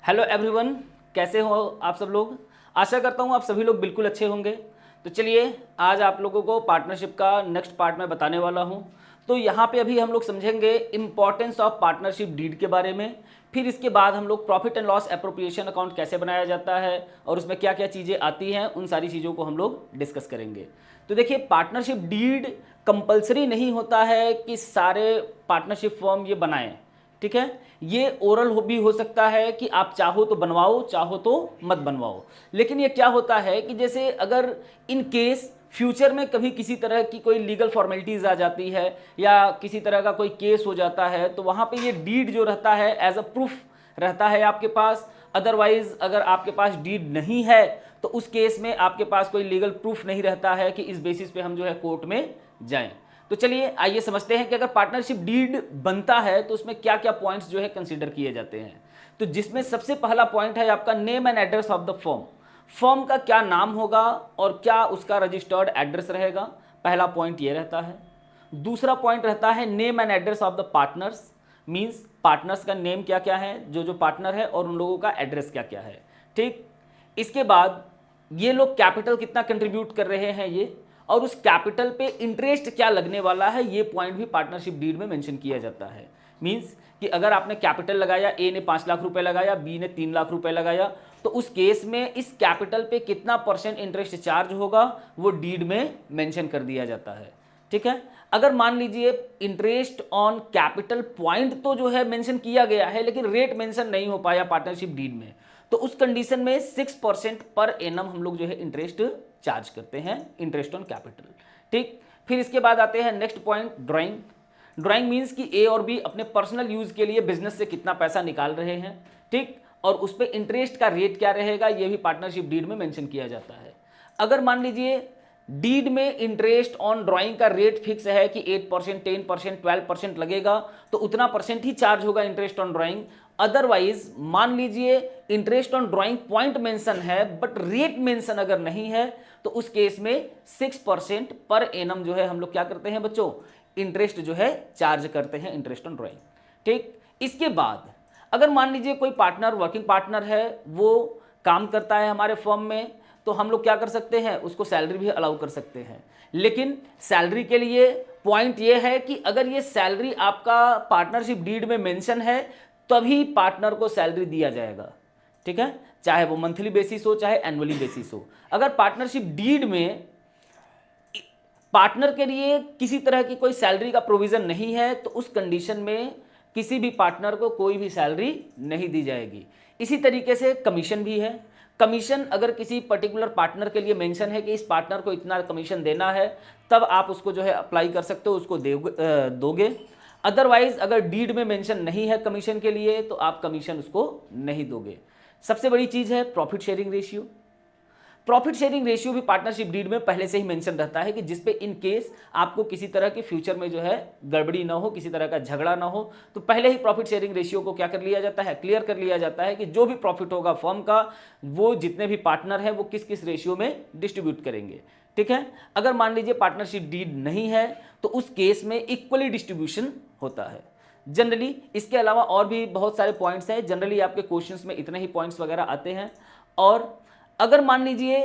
Hello everyone, कैसे हो आप सब लोग। आशा करता हूँ आप सभी लोग बिल्कुल अच्छे होंगे। तो चलिए आज आप लोगों को पार्टनरशिप का नेक्स्ट पार्ट में बताने वाला हूँ। तो यहाँ पे अभी हम लोग समझेंगे इम्पॉर्टेंस ऑफ पार्टनरशिप डीड के बारे में। फिर इसके बाद हम लोग profit and loss appropriation account कैसे बनाया जाता है और उसमें क्या क्या चीज़ें आती हैं, उन सारी चीज़ों को हम लोग डिस्कस करेंगे। तो देखिए, पार्टनरशिप डीड कंपलसरी नहीं होता है कि सारे पार्टनरशिप फर्म ये बनाएं। ठीक है, ये ओरल भी हो सकता है कि आप चाहो तो बनवाओ, चाहो तो मत बनवाओ। लेकिन ये क्या होता है कि जैसे अगर इन केस फ्यूचर में कभी किसी तरह की कोई लीगल फॉर्मेलिटीज आ जाती है या किसी तरह का कोई केस हो जाता है, तो वहां पे ये डीड जो रहता है एज अ प्रूफ रहता है आपके पास। अदरवाइज अगर आपके पास डीड नहीं है तो उस केस में आपके पास कोई लीगल प्रूफ नहीं रहता है कि इस बेसिस पे हम जो है कोर्ट में जाएं। तो चलिए आइए समझते हैं कि अगर पार्टनरशिप डीड बनता है तो उसमें क्या क्या पॉइंट्स जो है कंसीडर किए जाते हैं। तो जिसमें सबसे पहला पॉइंट है आपका name and address of the firm. Firm का क्या नाम होगा और क्या उसका रजिस्टर्ड एड्रेस रहेगा, पहला पॉइंट ये रहता है। दूसरा पॉइंट रहता है name and address of the partners. Means partners का नेम क्या क्या है, जो जो पार्टनर है, और उन लोगों का एड्रेस क्या क्या है। ठीक, इसके बाद ये लोग कैपिटल कितना कंट्रीब्यूट कर रहे हैं ये, और उस कैपिटल पे इंटरेस्ट क्या लगने वाला है, ये पॉइंट भी पार्टनरशिप डीड में मेंशन किया जाता है। मींस कि अगर आपने कैपिटल लगाया, ए ने 5 लाख रुपए लगाया, बी ने 3 लाख रुपए लगाया, तो उस केस में इस कैपिटल पे कितना परसेंट इंटरेस्ट चार्ज होगा वो डीड में मेंशन कर दिया जाता है। ठीक है, अगर मान लीजिए इंटरेस्ट ऑन कैपिटल पॉइंट तो जो है मेंशन किया गया है लेकिन रेट मेंशन नहीं हो पाया पार्टनरशिप डीड में, तो उस कंडीशन में 6% पर एनम हम लोग जो है इंटरेस्ट चार्ज करते हैं, इंटरेस्ट ऑन कैपिटल। ठीक, फिर इसके बाद आते हैं next point, drawing. Drawing means कि ए और बी अपने पर्सनल यूज के लिए बिजनेस से कितना पैसा निकाल रहे हैं। ठीक, और उस पर इंटरेस्ट का रेट क्या रहेगा ये भी पार्टनरशिप डीड में मेंशन किया जाता है। अगर मान लीजिए डीड में इंटरेस्ट ऑन ड्राइंग का रेट फिक्स है कि 8%, 10%, 12% लगेगा, तो उतना परसेंट ही चार्ज होगा इंटरेस्ट ऑन ड्राइंग। अदरवाइज मान लीजिए interest on drawing point mention है बट रेट मेंशन अगर नहीं है, तो उस केस में 6% पर एनम जो है हम लोग क्या करते हैं बच्चों, इंटरेस्ट जो है चार्ज करते हैं इंटरेस्ट ऑन ड्राइंग। ठीक, इसके बाद अगर मान लीजिए कोई पार्टनर, वर्किंग पार्टनर है, वो काम करता है हमारे फर्म में, तो हम लोग क्या कर सकते हैं, उसको सैलरी भी अलाउ कर सकते हैं। लेकिन सैलरी के लिए पॉइंट ये है कि अगर ये सैलरी आपका पार्टनरशिप डीड में मेंशन है तभी पार्टनर को सैलरी दिया जाएगा। ठीक है, चाहे वो मंथली बेसिस हो चाहे एनुअली बेसिस हो। अगर पार्टनरशिप डीड में पार्टनर के लिए किसी तरह की कोई सैलरी का प्रोविजन नहीं है तो उस कंडीशन में किसी भी पार्टनर को कोई भी सैलरी नहीं दी जाएगी। इसी तरीके से कमीशन भी है। कमीशन अगर किसी पर्टिकुलर पार्टनर के लिए मेंशन है कि इस पार्टनर को इतना कमीशन देना है, तब आप उसको जो है अप्लाई कर सकते हो, उसको दोगे। अदरवाइज अगर डीड में मेंशन नहीं है कमीशन के लिए तो आप कमीशन उसको नहीं दोगे। सबसे बड़ी चीज है profit sharing ratio. Profit sharing ratio भी पार्टनरशिप डीड में पहले से ही मेंशन रहता है कि जिसपे इन केस आपको किसी तरह की फ्यूचर में जो है गड़बड़ी ना हो, किसी तरह का झगड़ा ना हो, तो पहले ही प्रॉफिट शेयरिंग रेशियो को क्या कर लिया जाता है, क्लियर कर लिया जाता है कि जो भी प्रॉफिट होगा फर्म का, वो जितने भी पार्टनर हैं वो किस किस रेशियो में डिस्ट्रीब्यूट करेंगे। ठीक है, अगर मान लीजिए पार्टनरशिप डीड नहीं है तो उस केस में इक्वली डिस्ट्रीब्यूशन होता है जनरली। इसके अलावा और भी बहुत सारे पॉइंट्स हैं, जनरली आपके क्वेश्चंस में इतने ही पॉइंट्स वगैरह आते हैं। और अगर मान लीजिए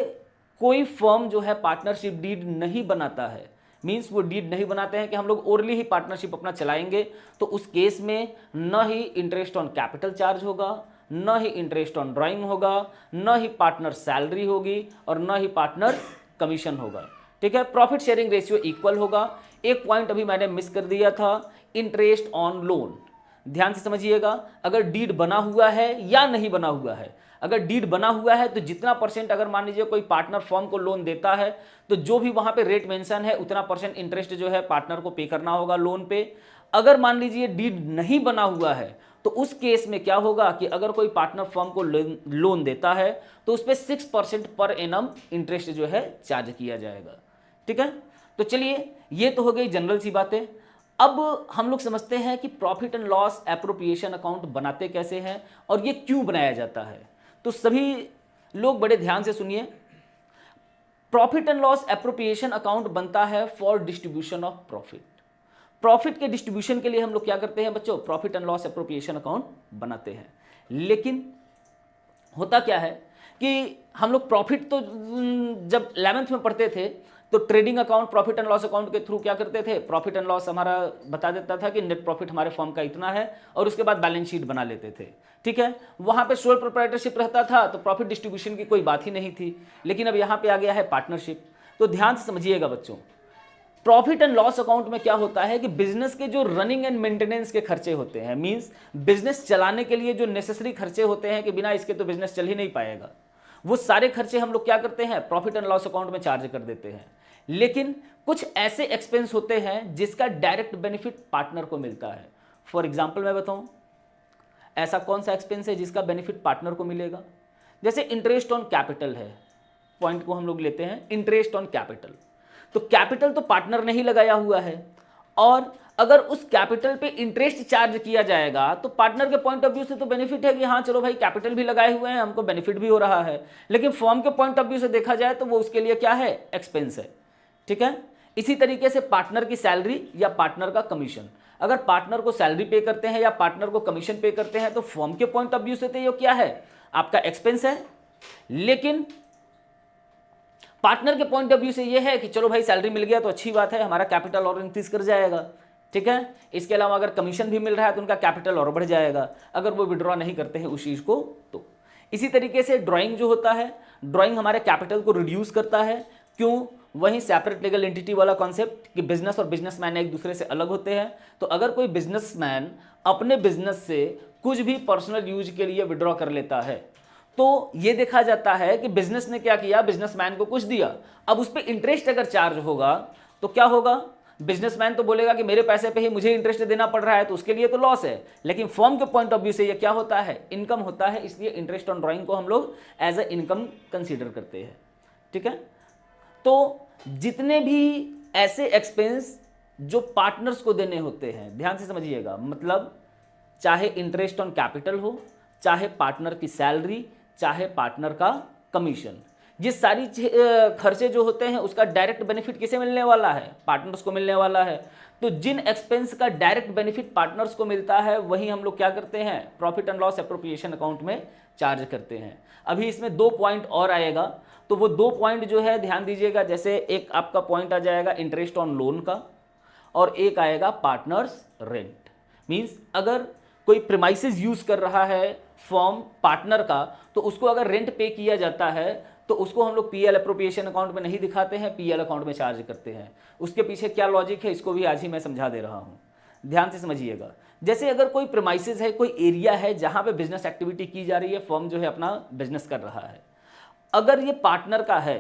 कोई फर्म जो है पार्टनरशिप डीड नहीं बनाता है, मींस वो डीड नहीं बनाते हैं कि हम लोग ओरली ही पार्टनरशिप अपना चलाएंगे, तो उस केस में न ही इंटरेस्ट ऑन कैपिटल चार्ज होगा, न ही इंटरेस्ट ऑन ड्राइंग होगा, न ही पार्टनर सैलरी होगी और न ही पार्टनर कमीशन होगा। ठीक है, प्रॉफिट शेयरिंग रेशियो इक्वल होगा। एक पॉइंट अभी मैंने मिस कर दिया था, इंटरेस्ट ऑन लोन। ध्यान से समझिएगा, अगर डीड बना हुआ है या नहीं बना हुआ है। अगर डीड बना हुआ है तो जितना परसेंट, अगर मान लीजिए कोई पार्टनर फर्म को लोन देता है तो जो भी वहां पे रेट मेंशन है उतना परसेंट इंटरेस्ट जो है पार्टनर को पे करना होगा लोन पे। अगर मान लीजिए डीड नहीं बना हुआ है तो उस केस में क्या होगा कि अगर कोई पार्टनर फर्म को लोन देता है तो उस पर 6% पर एनम इंटरेस्ट जो है चार्ज किया जाएगा। ठीक है, तो चलिए ये तो हो गई जनरल सी बातें। अब हम लोग समझते हैं कि profit and loss appropriation account बनाते कैसे हैं और ये क्यों बनाया जाता है। तो सभी लोग बड़े ध्यान से सुनिए। Profit and loss appropriation account बनता है for distribution of profit. Profit के डिस्ट्रीब्यूशन के लिए हम लोग क्या करते हैं बच्चों, profit and loss appropriation account बनाते हैं। लेकिन होता क्या है कि हम लोग प्रॉफिट तो जब 11th में पढ़ते थे तो trading account, profit and loss account के थ्रू क्या करते थे, प्रॉफिट एंड लॉस हमारा बता देता था कि नेट प्रॉफिट हमारे फर्म का इतना है, और उसके बाद बैलेंस शीट बना लेते थे। ठीक है, वहां पे सोल प्रोप्राइटरशिप रहता था तो प्रॉफिट डिस्ट्रीब्यूशन की कोई बात ही नहीं थी। लेकिन अब यहाँ पे आ गया है पार्टनरशिप। तो ध्यान से समझिएगा बच्चों, प्रॉफिट एंड लॉस अकाउंट में क्या होता है कि बिजनेस के जो रनिंग एंड मेंटेनेंस के खर्चे होते हैं, मींस बिजनेस चलाने के लिए जो नेसेसरी खर्चे होते हैं कि बिना इसके तो बिजनेस चल ही नहीं पाएगा, वो सारे खर्चे हम लोग क्या करते हैं, प्रॉफिट एंड लॉस अकाउंट में चार्ज कर देते हैं। लेकिन कुछ ऐसे एक्सपेंस होते हैं जिसका डायरेक्ट बेनिफिट पार्टनर को मिलता है। फॉर एग्जाम्पल मैं बताऊं, ऐसा कौन सा एक्सपेंस है जिसका बेनिफिट पार्टनर को मिलेगा? जैसे इंटरेस्ट ऑन कैपिटल है, पॉइंट को हम लोग लेते हैं इंटरेस्ट ऑन कैपिटल। तो कैपिटल तो पार्टनर ने ही लगाया हुआ है, और अगर उस कैपिटल पे इंटरेस्ट चार्ज किया जाएगा तो पार्टनर के पॉइंट ऑफ व्यू से तो बेनिफिट है कि हाँ चलो भाई कैपिटल भी लगाए हुए हैं, हमको बेनिफिट भी हो रहा है। लेकिन फर्म के पॉइंट ऑफ व्यू से देखा जाए तो वो उसके लिए क्या है, एक्सपेंस है। ठीक है, इसी तरीके से पार्टनर की सैलरी या पार्टनर का कमीशन, अगर पार्टनर को सैलरी पे करते हैं या पार्टनर को कमीशन पे करते हैं तो फर्म के पॉइंट ऑफ व्यू से तो ये क्या है, आपका एक्सपेंस है। लेकिन पार्टनर के पॉइंट ऑफ व्यू से ये है कि चलो भाई सैलरी मिल गया तो अच्छी बात है, हमारा कैपिटल और इंक्रीज कर जाएगा। ठीक है, इसके अलावा अगर कमीशन भी मिल रहा है तो उनका कैपिटल और बढ़ जाएगा अगर वो विड्रॉ नहीं करते हैं उस चीज़ को। तो इसी तरीके से ड्राइंग जो होता है, ड्राइंग हमारे कैपिटल को रिड्यूस करता है। क्यों? वहीं सेपरेट लीगल एंटिटी वाला कॉन्सेप्ट कि बिजनेस और बिजनेसमैन एक दूसरे से अलग होते हैं। तो अगर कोई बिजनेसमैन अपने बिजनेस से कुछ भी पर्सनल यूज के लिए विड्रॉ कर लेता है तो ये देखा जाता है कि बिजनेस ने क्या किया, बिजनेसमैन को कुछ दिया, अब उस पर इंटरेस्ट अगर चार्ज होगा तो क्या होगा, बिजनेसमैन तो बोलेगा कि मेरे पैसे पे ही मुझे इंटरेस्ट देना पड़ रहा है, तो उसके लिए तो लॉस है। लेकिन फर्म के पॉइंट ऑफ व्यू से ये क्या होता है, इनकम होता है। इसलिए इंटरेस्ट ऑन ड्राइंग को हम लोग एज ए इनकम कंसीडर करते हैं। ठीक है, तो जितने भी ऐसे एक्सपेंस जो पार्टनर्स को देने होते हैं, ध्यान से समझिएगा, मतलब चाहे इंटरेस्ट ऑन कैपिटल हो, चाहे पार्टनर की सैलरी, चाहे पार्टनर का कमीशन, ये सारी खर्चे जो होते हैं उसका डायरेक्ट बेनिफिट किसे मिलने वाला है, पार्टनर्स को मिलने वाला है। तो जिन एक्सपेंस का डायरेक्ट बेनिफिट पार्टनर्स को मिलता है वही हम लोग क्या करते हैं, profit and loss appropriation account में चार्ज करते हैं। अभी इसमें 2 पॉइंट और आएगा, तो वो 2 पॉइंट जो है ध्यान दीजिएगा। जैसे एक आपका पॉइंट आ जाएगा इंटरेस्ट ऑन लोन का, और एक आएगा पार्टनर्स रेंट। मीन्स अगर कोई प्रीमाइसेस यूज कर रहा है फॉर्म पार्टनर का, तो उसको अगर रेंट पे किया जाता है तो उसको हम लोग पीएल एप्रोप्रिएशन अकाउंट में नहीं दिखाते हैं, पीएल अकाउंट में चार्ज करते हैं। उसके पीछे क्या लॉजिक है इसको भी आज ही मैं समझा दे रहा हूँ, ध्यान से समझिएगा। जैसे अगर कोई प्रीमाइसेस है, कोई एरिया है जहाँ पे बिजनेस एक्टिविटी की जा रही है, फॉर्म जो है अपना बिजनेस कर रहा है, अगर ये पार्टनर का है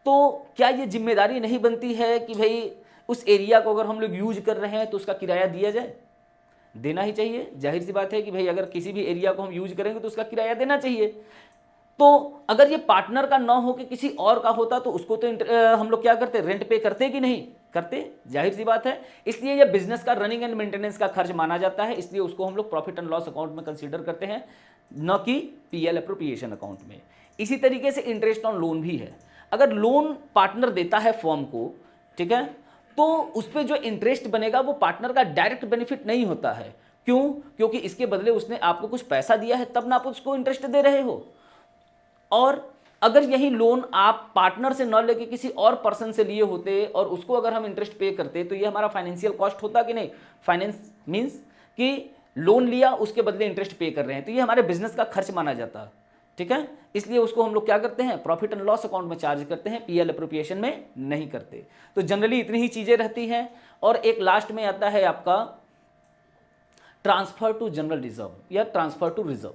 तो क्या ये जिम्मेदारी नहीं बनती है कि भाई उस एरिया को अगर हम लोग यूज कर रहे हैं तो उसका किराया दिया जाए? देना ही चाहिए, जाहिर सी बात है कि भाई अगर किसी भी एरिया को हम यूज करेंगे तो उसका किराया देना चाहिए। तो अगर ये पार्टनर का ना हो कि किसी और का होता तो उसको तो हम लोग क्या करते, रेंट पे करते कि नहीं करते, जाहिर सी बात है। इसलिए ये बिजनेस का रनिंग एंड मेंटेनेंस का खर्च माना जाता है, इसलिए उसको हम लोग प्रॉफिट एंड लॉस अकाउंट में कंसीडर करते हैं, न कि पीएल एप्रोप्रिएशन अकाउंट में। इसी तरीके से इंटरेस्ट ऑन लोन भी है। अगर लोन पार्टनर देता है फॉर्म को, ठीक है, तो उस पर जो इंटरेस्ट बनेगा वो पार्टनर का डायरेक्ट बेनिफिट नहीं होता है। क्यों? क्योंकि इसके बदले उसने आपको कुछ पैसा दिया है तब ना आप उसको इंटरेस्ट दे रहे हो। और अगर यही लोन आप पार्टनर से न लेके किसी और पर्सन से लिए होते और उसको अगर हम इंटरेस्ट पे करते तो ये हमारा फाइनेंशियल कॉस्ट होता कि नहीं। फाइनेंस मींस कि लोन लिया उसके बदले इंटरेस्ट पे कर रहे हैं, तो ये हमारे बिजनेस का खर्च माना जाता। ठीक है, इसलिए उसको हम लोग क्या करते हैं, प्रॉफिट एंड लॉस अकाउंट में चार्ज करते हैं, पीएल एप्रोप्रिएशन में नहीं करते। तो जनरली इतनी ही चीजें रहती हैं। और एक लास्ट में आता है आपका ट्रांसफर टू जनरल रिजर्व या ट्रांसफर टू रिजर्व।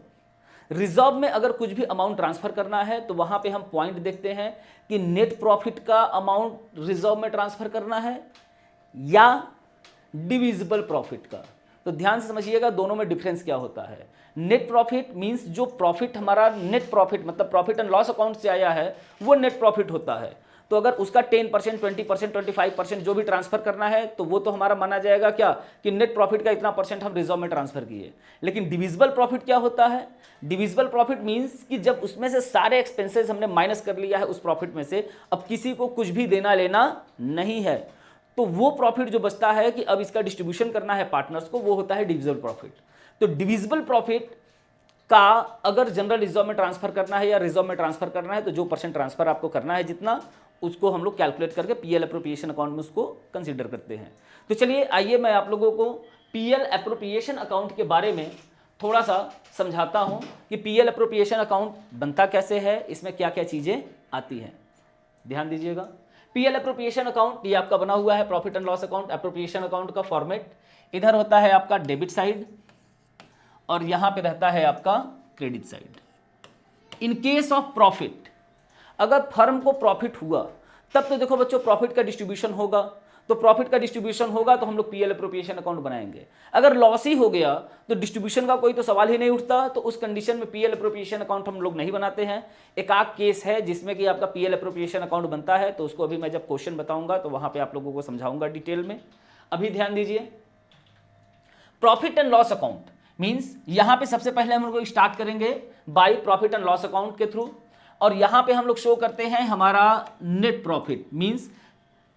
रिजर्व में अगर कुछ भी अमाउंट ट्रांसफर करना है तो वहां पे हम पॉइंट देखते हैं कि नेट प्रॉफिट का अमाउंट रिजर्व में ट्रांसफर करना है या डिविजिबल प्रॉफिट का। तो ध्यान से समझिएगा दोनों में डिफरेंस क्या होता है। नेट प्रॉफिट मींस जो प्रॉफिट हमारा नेट प्रॉफिट मतलब प्रॉफिट एंड लॉस अकाउंट से आया है वो नेट प्रॉफिट होता है। तो अगर उसका 10%, 20%, 25% जो भी ट्रांसफर करना है तो वो तो हमारा माना जाएगा क्या कि नेट प्रॉफिट का इतना परसेंट हम रिजर्व में ट्रांसफर किए। लेकिन डिविजिबल प्रॉफिट क्या होता है? डिविजिबल प्रॉफिट मींस कि जब उसमें से सारे एक्सपेंसेस हमने माइनस कर लिया है उस प्रॉफिट में से, अब किसी को कुछ भी देना लेना नहीं है, तो वो प्रॉफिट जो बचता है कि अब इसका डिस्ट्रीब्यूशन करना है पार्टनर्स को, वो होता है डिविजिबल प्रॉफिट। तो डिविजिबल प्रॉफिट का अगर जनरल रिजर्व में ट्रांसफर करना है या रिजर्व में ट्रांसफर करना है तो जो परसेंट ट्रांसफर आपको करना है जितना, उसको हम लोग कैलकुलेट करके पीएल एप्रोप्रिएशन अकाउंट में उसको कंसीडर करते हैं। तो चलिए आइए मैं आप लोगों को पीएल एप्रोप्रिएशन अकाउंट के बारे में थोड़ा सा समझाता हूं कि पीएल एप्रोप्रिएशन अकाउंट बनता कैसे है, इसमें क्या क्या चीजें आती हैं। ध्यान दीजिएगा, पीएल एप्रोप्रिएशन अकाउंट ये आपका बना हुआ है profit and loss account. Appropriation account का फॉर्मेट इधर होता है आपका डेबिट साइड और यहां पे रहता है आपका credit side. In case of profit, अगर फर्म को प्रॉफिट हुआ तब तो देखो बच्चों प्रॉफिट का डिस्ट्रीब्यूशन होगा, तो प्रॉफिट का डिस्ट्रीब्यूशन होगा तो हम लोग पीएल एप्रोप्रिएशन अकाउंट बनाएंगे। अगर लॉस ही हो गया तो डिस्ट्रीब्यूशन का कोई तो सवाल ही नहीं उठता, तो उस कंडीशन में पीएल एप्रोप्रिएशन अकाउंट हम लोग नहीं बनाते हैं। एक आध केस है जिसमें कि आपका पीएल एप्रोप्रिएशन अकाउंट बनता है, तो उसको अभी मैं जब क्वेश्चन बताऊंगा तो वहां पे आप लोगों को समझाऊंगा डिटेल में। अभी ध्यान दीजिए, profit and loss account means यहां पे सबसे पहले हम लोग स्टार्ट करेंगे by profit and loss account के थ्रू, और यहां पे हम लोग शो करते हैं हमारा net profit. Means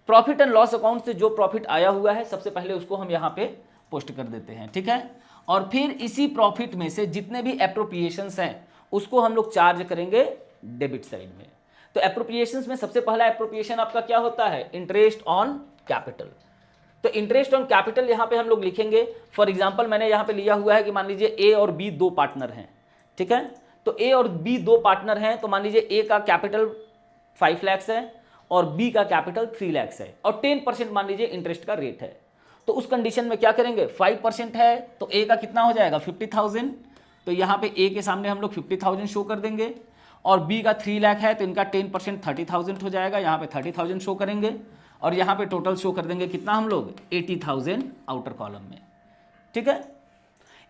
profit and loss account से जो प्रॉफिट आया हुआ है सबसे पहले उसको हम यहां पे पोस्ट कर देते हैं, ठीक है। और फिर इसी प्रॉफिट में से जितने भी एप्रोप्रिएशंस हैं उसको हम लोग चार्ज करेंगे डेबिट साइड में। तो एप्रोप्रिएशंस में सबसे पहला एप्रोप्रिएशन आपका क्या होता है, इंटरेस्ट ऑन कैपिटल। तो इंटरेस्ट ऑन कैपिटल यहां पे हम लोग लिखेंगे। फॉर एग्जांपल मैंने यहां पे लिया हुआ है कि मान लीजिए ए और बी दो पार्टनर हैं, ठीक है। तो ए और बी दो पार्टनर हैं, तो मान लीजिए ए का कैपिटल 5 लाख है और बी का कैपिटल 3 लाख है और 10% मान लीजिए इंटरेस्ट का रेट है। तो उस कंडीशन में क्या करेंगे, 5% है तो ए का कितना हो जाएगा 50,000, तो यहाँ पे ए के सामने हम लोग 50,000 शो कर देंगे, और बी का 3 लाख है तो इनका 10% 30,000 हो जाएगा, यहाँ पे 30,000 शो करेंगे, और यहाँ पे टोटल शो कर देंगे कितना हम लोग 80,000 आउटर कॉलम में, ठीक है।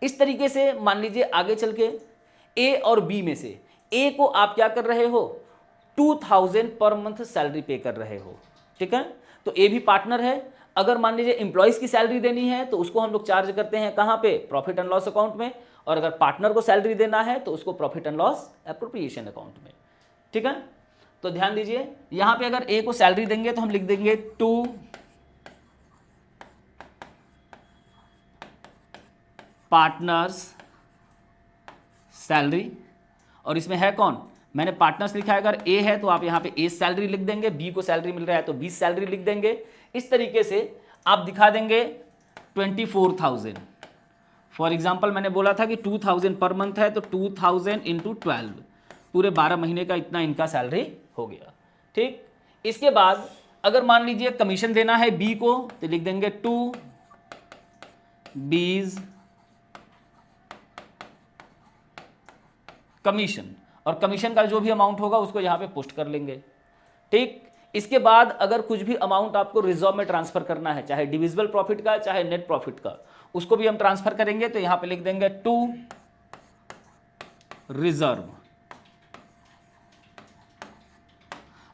इस तरीके से मान लीजिए आगे चल के ए और बी में से ए को आप क्या कर रहे हो 2,000 पर मंथ सैलरी पे कर रहे हो, ठीक है। तो ए भी पार्टनर है। अगर मान लीजिए एम्प्लॉइज की सैलरी देनी है तो उसको हम लोग चार्ज करते हैं कहाँ पे, प्रॉफिट एंड लॉस अकाउंट में, और अगर पार्टनर को सैलरी देना है तो उसको profit and loss appropriation account में, ठीक है। तो ध्यान दीजिए यहां पे अगर ए को सैलरी देंगे तो हम लिख देंगे 2 पार्टनर्स सैलरी, और इसमें है कौन, मैंने पार्टनर्स लिखा है। अगर ए है तो आप यहां पे ए सैलरी लिख देंगे, बी को सैलरी मिल रहा है तो बी सैलरी लिख देंगे। इस तरीके से आप दिखा देंगे 24,000। फॉर एग्जांपल मैंने बोला था कि 2,000 पर मंथ है तो 2,000 इंटू 12, पूरे 12 महीने का इतना इनका सैलरी हो गया, ठीक। इसके बाद अगर मान लीजिए कमीशन देना है बी को तो लिख देंगे 2 बीज कमीशन, और कमीशन का जो भी अमाउंट होगा उसको यहां पे पोस्ट कर लेंगे, ठीक। इसके बाद अगर कुछ भी अमाउंट आपको रिजर्व में ट्रांसफर करना है, चाहे डिविजिबल प्रॉफिट का चाहे नेट प्रॉफिट का, उसको भी हम ट्रांसफर करेंगे, तो यहां पे लिख देंगे 2 रिजर्व,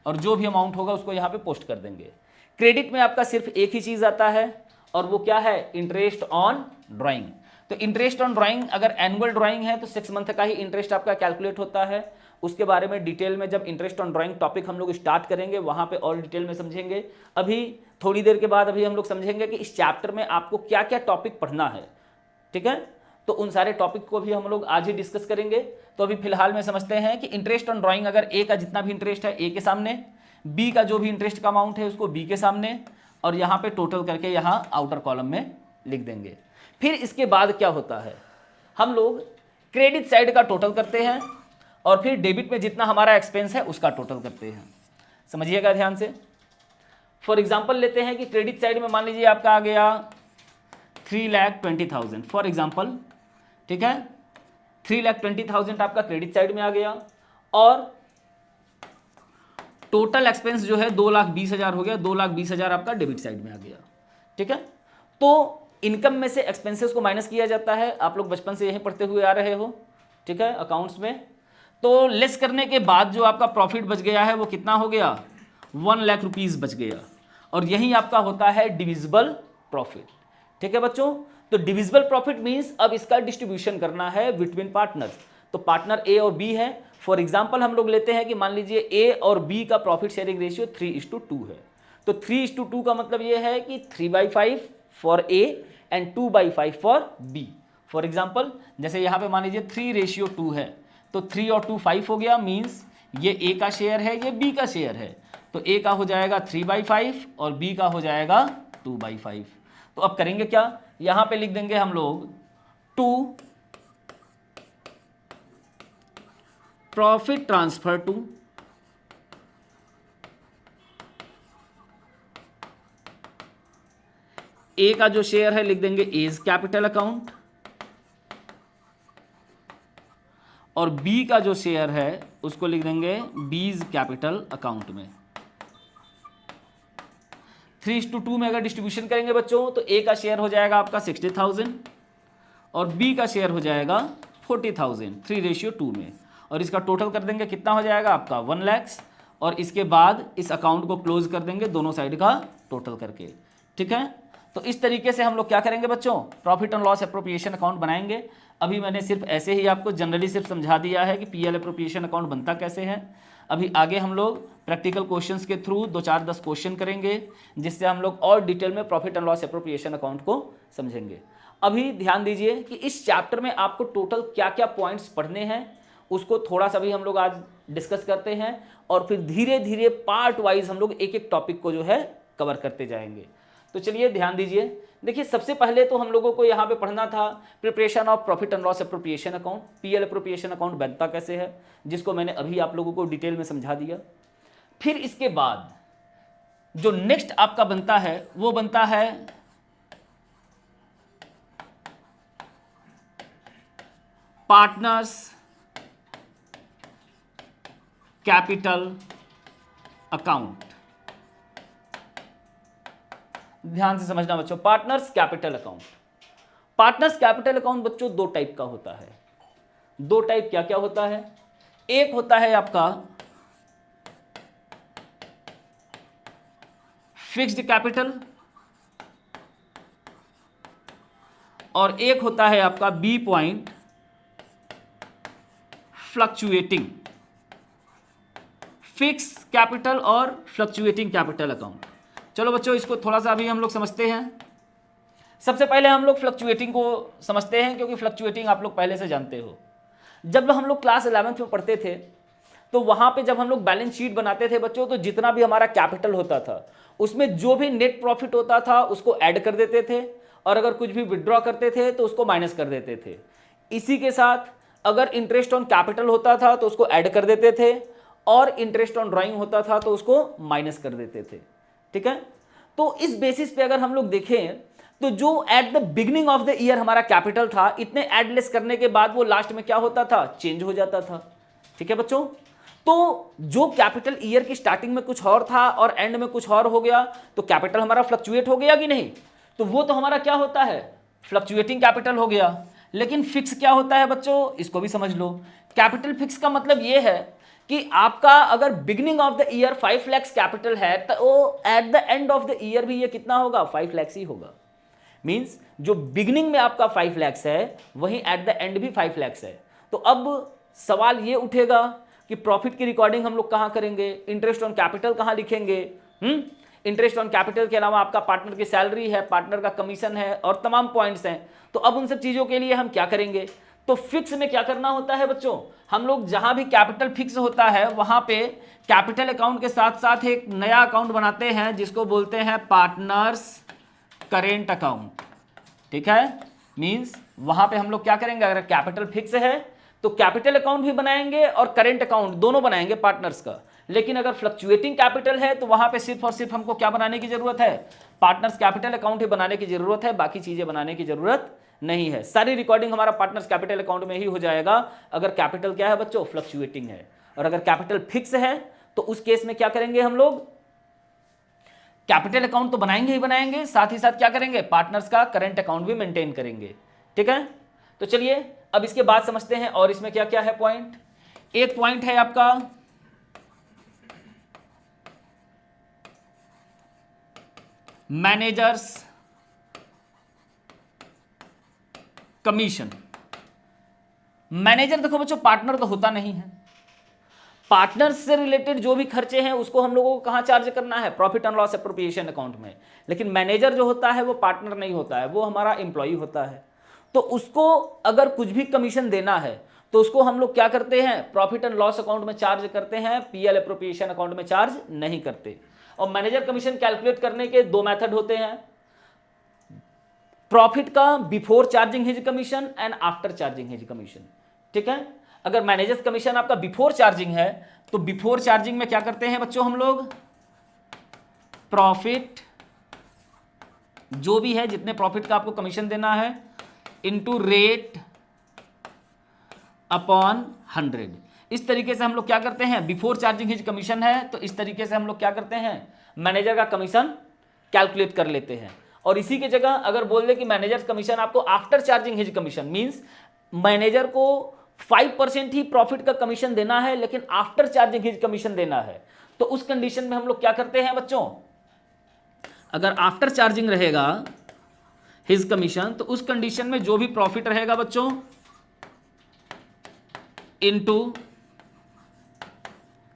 और जो भी अमाउंट होगा उसको यहां पे पोस्ट कर देंगे। क्रेडिट में आपका सिर्फ एक ही चीज आता है और वो क्या है, इंटरेस्ट ऑन ड्राइंग। तो इंटरेस्ट ऑन ड्राइंग अगर एनुअल ड्राइंग है तो 6 मंथ का ही इंटरेस्ट आपका कैलकुलेट होता है। उसके बारे में डिटेल में जब इंटरेस्ट ऑन ड्राइंग टॉपिक हम लोग स्टार्ट करेंगे वहां पे और डिटेल में समझेंगे। अभी थोड़ी देर के बाद अभी हम लोग समझेंगे कि इस चैप्टर में आपको क्या क्या टॉपिक पढ़ना है, ठीक है। तो उन सारे टॉपिक को भी हम लोग आज ही डिस्कस करेंगे। तो अभी फिलहाल में समझते हैं कि इंटरेस्ट ऑन ड्राइंग अगर ए का जितना भी इंटरेस्ट है ए के सामने, बी का जो भी इंटरेस्ट का अमाउंट है उसको बी के सामने, और यहाँ पे टोटल करके यहाँ आउटर कॉलम में लिख देंगे। फिर इसके बाद क्या होता है, हम लोग क्रेडिट साइड का टोटल करते हैं और फिर डेबिट में जितना हमारा एक्सपेंस है उसका टोटल करते हैं। समझिएगा ध्यान से। फॉर एग्जांपल लेते हैं कि क्रेडिट साइड में मान लीजिए आपका आ गया 3,20,000 फॉर एग्जांपल, ठीक है। 3,20,000 आपका क्रेडिट साइड में आ गया, और टोटल एक्सपेंस जो है 2,20,000 हो गया, 2,20,000 आपका डेबिट साइड में आ गया, ठीक है। तो इनकम में से एक्सपेंसेस को माइनस किया जाता है, आप लोग बचपन से यही पढ़ते हुए आ रहे हो, ठीक है, अकाउंट्स में। तो लेस करने के बाद जो आपका प्रॉफिट बच गया है वो कितना हो गया, 1 लाख रुपीज बच गया, और यही आपका होता है डिविजिबल प्रॉफिट, ठीक है बच्चों। तो डिविजिबल प्रॉफिट मींस अब इसका डिस्ट्रीब्यूशन करना है बिटवीन पार्टनर्स। तो पार्टनर ए और बी है। फॉर एग्जांपल हम लोग लेते हैं कि मान लीजिए ए और बी का प्रॉफिट शेयरिंग रेशियो 3:2 है। तो 3:2 का मतलब ये है कि 3/5 for A and 2/5 for B. For example जैसे यहाँ पे मान लीजिए 3:2 है, तो 3 और 2 5 हो गया, मीन्स ये ए का शेयर है, ये बी का शेयर है, तो ए का हो जाएगा 3/5 और बी का हो जाएगा 2/5। तो अब करेंगे क्या, यहाँ पे लिख देंगे हम लोग 2 प्रॉफिट ट्रांसफर टू ए का जो शेयर है लिख देंगे एज कैपिटल अकाउंट, और बी का जो शेयर है उसको लिख देंगे बीज कैपिटल अकाउंट में। 3:2 में अगर डिस्ट्रीब्यूशन करेंगे बच्चों तो ए का शेयर हो जाएगा आपका 60,000 और बी का शेयर हो जाएगा 40,000 3:2 में, और इसका टोटल कर देंगे कितना हो जाएगा आपका 1 लाख, और इसके बाद इस अकाउंट को क्लोज कर देंगे दोनों साइड का टोटल करके। ठीक है, तो इस तरीके से हम लोग क्या करेंगे बच्चों, profit and loss appropriation account बनाएंगे। अभी मैंने सिर्फ ऐसे ही आपको जनरली सिर्फ समझा दिया है कि पीएल एप्रोप्रिएशन अकाउंट बनता कैसे है। अभी आगे हम लोग प्रैक्टिकल क्वेश्चंस के थ्रू 2-4-10 क्वेश्चन करेंगे, जिससे हम लोग और डिटेल में profit and loss appropriation account को समझेंगे। अभी ध्यान दीजिए कि इस चैप्टर में आपको टोटल क्या क्या पॉइंट्स पढ़ने हैं, उसको थोड़ा सा भी हम लोग आज डिस्कस करते हैं, और फिर धीरे धीरे पार्ट वाइज हम लोग एक एक टॉपिक को जो है कवर करते जाएंगे। तो चलिए ध्यान दीजिए, देखिए सबसे पहले तो हम लोगों को यहाँ पे पढ़ना था preparation of profit and loss appropriation account, PL appropriation account बनता कैसे है, जिसको मैंने अभी आप लोगों को डिटेल में समझा दिया। फिर इसके बाद जो नेक्स्ट आपका बनता है वो बनता है पार्टनर्स कैपिटल अकाउंट। ध्यान से समझना बच्चों, partners capital account. Partners capital account बच्चों 2 टाइप का होता है। 2 टाइप क्या क्या होता है, एक होता है आपका फिक्स्ड कैपिटल, और एक होता है आपका B point fluctuating. Fix capital और फ्लक्चुएटिंग कैपिटल अकाउंट। चलो बच्चों इसको थोड़ा सा अभी हम लोग समझते हैं। सबसे पहले हम लोग फ्लक्चुएटिंग को समझते हैं, क्योंकि फ्लक्चुएटिंग आप लोग पहले से जानते हो। जब हम लोग क्लास 11th में पढ़ते थे तो वहां पे जब हम लोग बैलेंस शीट बनाते थे बच्चों, तो जितना भी हमारा कैपिटल होता था उसमें जो भी नेट प्रॉफिट होता था उसको ऐड कर देते थे, और अगर कुछ भी विड्रॉ करते थे तो उसको माइनस कर देते थे। इसी के साथ अगर इंटरेस्ट ऑन कैपिटल होता था तो उसको ऐड कर देते थे, और इंटरेस्ट ऑन ड्राइंग होता था तो उसको माइनस कर देते थे। ठीक है, तो इस बेसिस पे अगर हम लोग देखें तो जो at the beginning of the year हमारा कैपिटल था, इतने एडलेस करने के बाद वो लास्ट में क्या होता था, चेंज हो जाता था। ठीक है बच्चों, तो जो कैपिटल ईयर की स्टार्टिंग में कुछ और था और एंड में कुछ और हो गया, तो कैपिटल हमारा फ्लक्चुएट हो गया कि नहीं, तो वो तो हमारा क्या होता है, फ्लक्चुएटिंग कैपिटल हो गया। लेकिन फिक्स क्या होता है बच्चों, इसको भी समझ लो। कैपिटल फिक्स का मतलब ये है कि आपका अगर beginning of the year 5 lakh capital है तो at the end of the year भी ये कितना होगा, 5 लाख ही होगा। मींस जो बिगिनिंग में आपका 5 लाख है वहीं एट द एंड भी 5 लाख है। तो अब सवाल ये उठेगा कि प्रॉफिट की रिकॉर्डिंग हम लोग कहां करेंगे, इंटरेस्ट ऑन कैपिटल कहां लिखेंगे। इंटरेस्ट ऑन कैपिटल के अलावा आपका पार्टनर की सैलरी है, पार्टनर का कमीशन है और तमाम पॉइंट्स हैं। तो अब उन सब चीजों के लिए हम क्या करेंगे, तो फिक्स में क्या करना होता है बच्चों, हम लोग जहां भी कैपिटल फिक्स होता है वहां पे कैपिटल अकाउंट के साथ साथ एक नया अकाउंट बनाते हैं जिसको बोलते हैं पार्टनर्स करेंट अकाउंट। ठीक है, मींस वहां पे हम लोग क्या करेंगे, अगर कैपिटल फिक्स है तो कैपिटल अकाउंट भी बनाएंगे और करेंट अकाउंट दोनों बनाएंगे पार्टनर्स का। लेकिन अगर फ्लक्चुएटिंग कैपिटल है तो वहां पे सिर्फ और सिर्फ हमको क्या बनाने की जरूरत है, पार्टनर्स कैपिटल अकाउंट ही बनाने की जरूरत है, बाकी चीजें बनाने की जरूरत नहीं है। सारी रिकॉर्डिंग हमारा पार्टनर्स कैपिटल अकाउंट में ही हो जाएगा अगर कैपिटल क्या है बच्चों, फ्लक्चुएटिंग है। और अगर कैपिटल फिक्स है तो उस केस में क्या करेंगे हम लोग, कैपिटल अकाउंट तो बनाएंगे ही बनाएंगे, साथ ही साथ क्या करेंगे, पार्टनर्स का करंट अकाउंट भी मेंटेन करेंगे। ठीक है, तो चलिए अब इसके बाद समझते हैं और इसमें क्या क्या है पॉइंट। एक पॉइंट है आपका मैनेजर्स कमीशन। मैनेजर देखो बच्चों पार्टनर तो होता नहीं है, पार्टनर से रिलेटेड जो भी खर्चे हैं उसको हम लोगों को कहां चार्ज करना है, profit and loss appropriation account में। लेकिन मैनेजर जो होता है वो पार्टनर नहीं होता है, वो हमारा एम्प्लॉय होता है। तो उसको अगर कुछ भी कमीशन देना है तो उसको हम लोग क्या करते हैं, प्रॉफिट एंड लॉस अकाउंट में चार्ज करते हैं, पीएल एप्रोप्रिएशन अकाउंट में चार्ज नहीं करते। और मैनेजर कमीशन कैलकुलेट करने के दो मेथड होते हैं, प्रॉफिट का before charging his commission and after charging his commission. ठीक है, अगर मैनेजर कमीशन आपका बिफोर चार्जिंग है तो बिफोर चार्जिंग में क्या करते हैं बच्चों, हम लोग प्रॉफिट जो भी है, जितने प्रॉफिट का आपको कमीशन देना है, इनटू रेट अपॉन 100। इस तरीके से हम लोग क्या करते हैं, बिफोर चार्जिंग हिज कमीशन है तो इस तरीके से हम लोग क्या करते हैं, मैनेजर का कमीशन कैलकुलेट कर लेते हैं। और इसी की जगह अगर बोल दे कि मैनेजर कमीशन आपको after charging his commission, means manager को 5% ही प्रॉफिट का कमीशन देना है लेकिन आफ्टर चार्जिंग हिज कमीशन देना है, तो उस कंडीशन में हम लोग क्या करते हैं बच्चों, अगर आफ्टर चार्जिंग रहेगा हिज कमीशन तो उस कंडीशन में जो भी प्रॉफिट रहेगा बच्चों into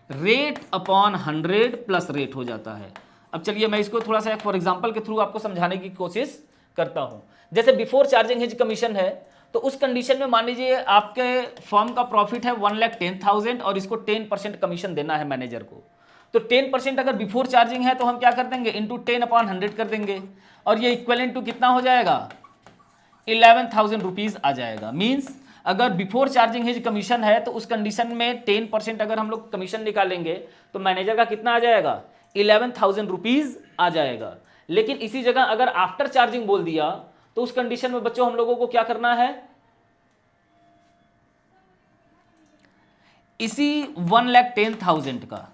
rate upon 100 plus rate हो जाता है। अब चलिए मैं इसको थोड़ा सा एक फॉर एग्जांपल के थ्रू आपको समझाने की कोशिश करता हूं। जैसे बिफोर चार्जिंग हिज कमीशन है तो उस कंडीशन में मान लीजिए आपके फर्म का प्रॉफिट है 1,10,000 और इसको 10% कमीशन देना है मैनेजर को, तो 10% अगर बिफोर चार्जिंग है तो हम क्या कर देंगे, इंटू 10/100 कर देंगे और ये इक्वलेंट टू कितना हो जाएगा, 11,000 रुपीज आ जाएगा। मीन्स अगर बिफोर चार्जिंग हिज कमीशन है तो उस कंडीशन में 10% अगर हम लोग कमीशन निकालेंगे तो मैनेजर का कितना आ जाएगा, 11,000 रुपीज आ जाएगा। लेकिन इसी जगह अगर आफ्टर चार्जिंग बोल दिया तो उस कंडीशन में बच्चों हम लोगों को क्या करना है, इसी 1,10,000 का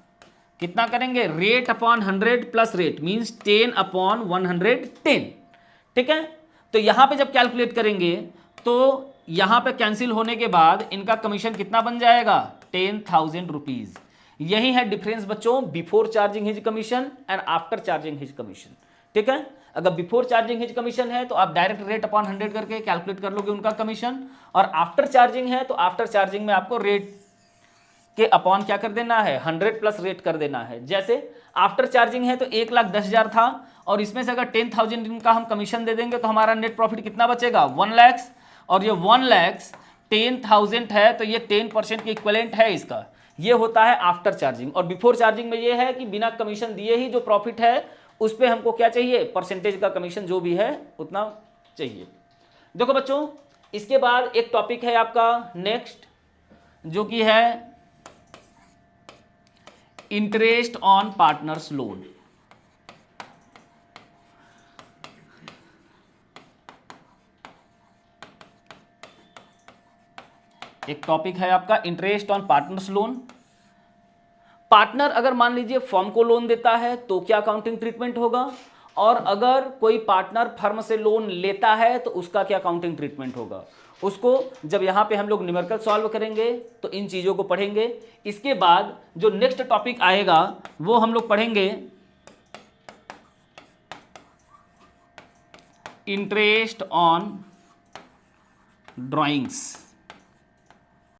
कितना करेंगे, rate upon 100 plus rate, means 10/110। ठीक है, तो यहां पे जब कैलकुलेट करेंगे तो यहां पे कैंसिल होने के बाद इनका कमीशन कितना बन जाएगा, 10,000 रुपीज। यही है डिफरेंस बच्चों before charging his commission and after charging his commission. ठीक है, अगर बिफोर चार्जिंग हिज कमीशन है तो आप डायरेक्ट रेट अपॉन 100 करके कैलकुलेट कर लोगे उनका कमीशन, और आफ्टर चार्जिंग है तो आफ्टर चार्जिंग में आपको रेट के अपॉन क्या कर देना है, 100 प्लस रेट कर देना है। जैसे आफ्टर चार्जिंग है तो 1,10,000 था और इसमें से अगर 10,000 इनका हम कमीशन दे देंगे तो हमारा नेट प्रॉफिट कितना बचेगा, 1 लाख, और ये 1 लाख 10,000 है तो ये 10% की इक्विवेलेंट है इसका, ये होता है आफ्टर चार्जिंग। और बिफोर चार्जिंग में ये है कि बिना कमीशन दिए ही जो प्रॉफिट है उस पर हमको क्या चाहिए, परसेंटेज का कमीशन जो भी है उतना चाहिए। देखो बच्चों, इसके बाद एक टॉपिक है आपका नेक्स्ट जो कि है इंटरेस्ट ऑन पार्टनर्स लोन। एक टॉपिक है आपका interest on partners loan. Partner अगर मान लीजिए फर्म को लोन देता है तो क्या अकाउंटिंग ट्रीटमेंट होगा, और अगर कोई पार्टनर फर्म से लोन लेता है तो उसका क्या अकाउंटिंग ट्रीटमेंट होगा, उसको जब यहाँ पे हम लोग न्यूमेरिकल सॉल्व करेंगे तो इन चीज़ों को पढ़ेंगे। इसके बाद जो नेक्स्ट टॉपिक आएगा वो हम लोग पढ़ेंगे इंटरेस्ट ऑन ड्राइंग्स।